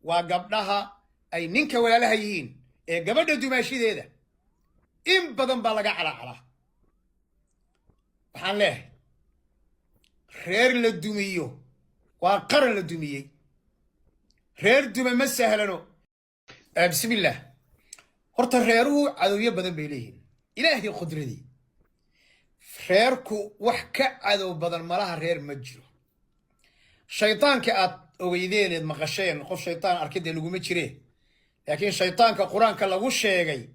وقبلها أي نينك ولا لها يهين قبل دماشي ذا إن بدن بلغ على وحان له خير للدميو وقرن للدميي خير دم مسهلنو بسم الله هرت خيره عدوية بدن بيليهن إلهي قدرتي خيركو وحكا عدو بدن ملاها خير مجرو شيطان كأت ويدين مقشين قف شيطان أركده لقو مجريه لكن شيطان كقرآن كاللغو الشيغي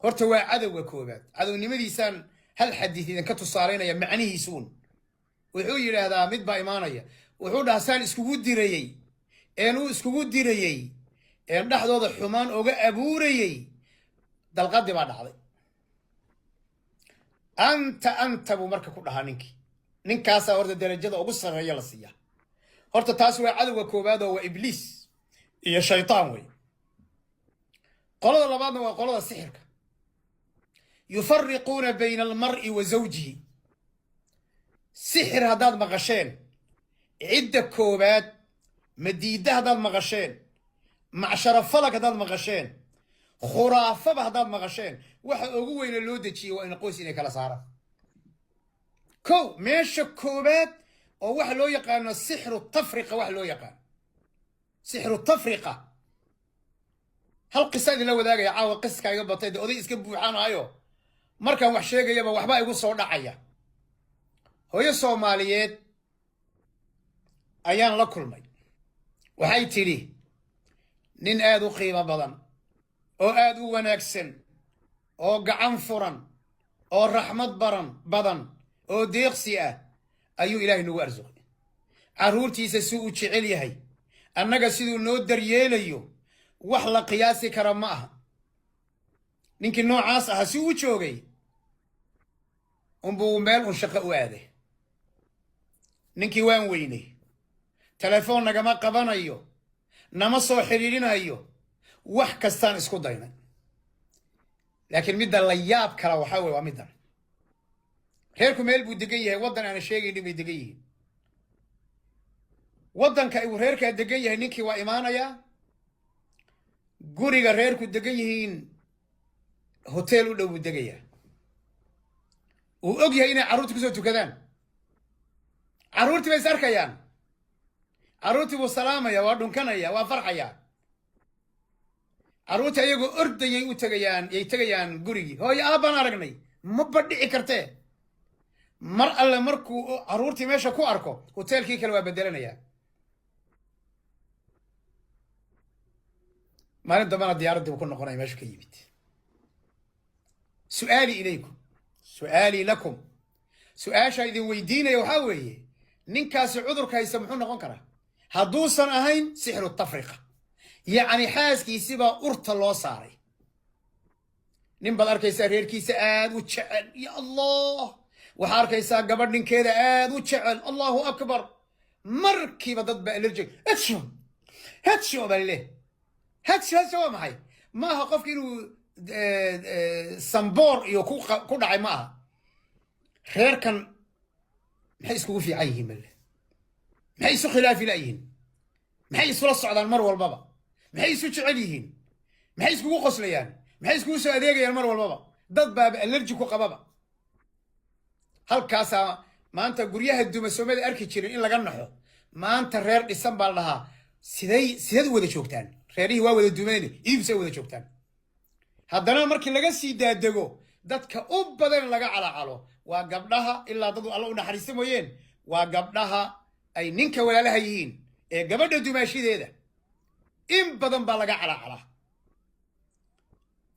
هرت هو عدو كوبات عدو نمدي سان هل حديث إذا كنتو صارين يمعنيه سون وحوي هذا مدبا إيمانيا وحود هسان اسكو ديريي إنو اسكو ديريي إن دحدود حمان أوغا أبوريي دلقاد بعد هذا أنت أبو مركا كلها نينكاسا ورد الدرجة أو قصة هي لصية هرت تاسوي عدو كوبادو وإبليس هي شيطان وي قالوا الله بعضنا وقالوا السحر يفرقون بين المرء وزوجه سحر هداد مغشين عدة كوباد مديدة هداد مغشين معشر فلك هداد مغشين خرافة هداد مغشين واحد أقوى إلى اللودتشي وإن قوسيني كلا صارت كو ماشي كوباد أو واحد لو يقان السحر التفرقة واحد لو يقان سحر التفرقة هل قصة لو ذاك يعاود قصة كاي قبل تيد أودي إسكبوا عنا أيوه مركا وحشية يبا وحبا يقول صودا عيا هو Soomaaliyeed ayaan la kulmay waxay tiri nin aad u qiimo badan oo aad u wanaagsan oo gacan furan oo raxmad badan oo deeqsi ah ayuu Ilaahay nagu arsuqay caruurtiisa si uu jecel yahay annaga sidoo noo daryeelayo wax la qiyaasi kara ma aha ninkii noocaas ah si uu joogay buu meel u shaqo u aaday ninkii waan weynay telefoon nagama qabanayo nama soo xiriirinayo wax kastaan isku daynay laakiin midda la yaab kala waxa weey waa middan reerku meel buu degan yahay wadan aan sheegay bay degan yihiin wadanka uu reerka degan yahay ninkii waa imaanaya guriga reerku degan yihiin hotel u dhow degaya uu og yahay inay caruurtu kusoo tukadaan caruurtii bay sarkayaan caruurtii buu salaamaya waa dhunkanaya waa farxaya caruurtii ayagoo ordayay u tagayaan gurigii hooyo aabaan aragnay ma badhici kartee mar alle markuu caruurtii meesha ku arko hoteelkii kale waa bedelanaya maalin dambana diyaaraddii buu ku noqonaya meeshu ka yimid su'aali ilaykum سؤالي لكم سؤال شايدين ويدينا يا وحاوي نينكاس عذرك هيسمحون نقول كره هدوسا أهين سحر التفرقة يعني حاس كيسيبا أرت الله صاري نمبل أركيسا رير كيسا آد وتشعل يا الله وحار كيسا قبرن كذا آد وتشعل الله أكبر مركي بدد بألرجك هاتشو بالله هاتشو معي ما هقف كيلو سنبور يو كودا عي معها خير كان محيسكو في عيه مله محيسو خلافي لايهن محيسو للصعدان المر والبابا محيسو جعليهن محيسكو قصليان محيسكو سو اديغيا المر والبابا دد باب الرجكو قبابا هل كاسا ما انت غريها الدوما سوميد اركي جيرين ان لاغا نخو ما انت رير ديسان با لها سيدي ودا جوجتان ريري waa wada duumeeyeen iibsay wada joogtaan haddana markii laga sii daadego dadka u badan laga calacalo waa gabdhaha ilaa dad alla u naxariisto mooyeen waa gabdhaha ay ninka walaalaha yihiin gabadha dumaashideeda in badan baa laga calacala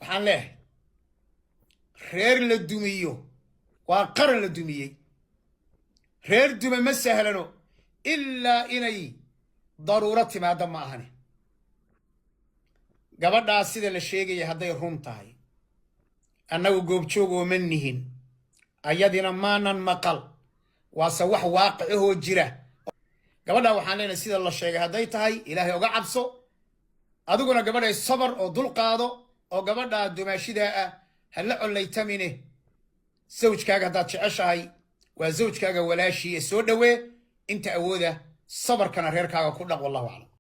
waxaan leeyahay reer la dumiyo waa qaran la dumiyey reer duma ma sahlano ilaa inay daruuro timaado ma ahane gabadhaas sida la sheegay hadday run tahay annagu goobjoog oo manihin ayadina maanan maqal waase wax waaqicoo jira gabadha waxaan leenahay sida la sheegay hadday tahay ilaahay uga cabso adiguna gabadhay sabar oo dul qaado oo gabadha dumaashida ah hal colaytamine zawjkaaga hadaad jeceshahay waa zawjkaaga walaashii soo dhawee inta awooda sabarkana reerkaaga ku dhaq wallahu a'lam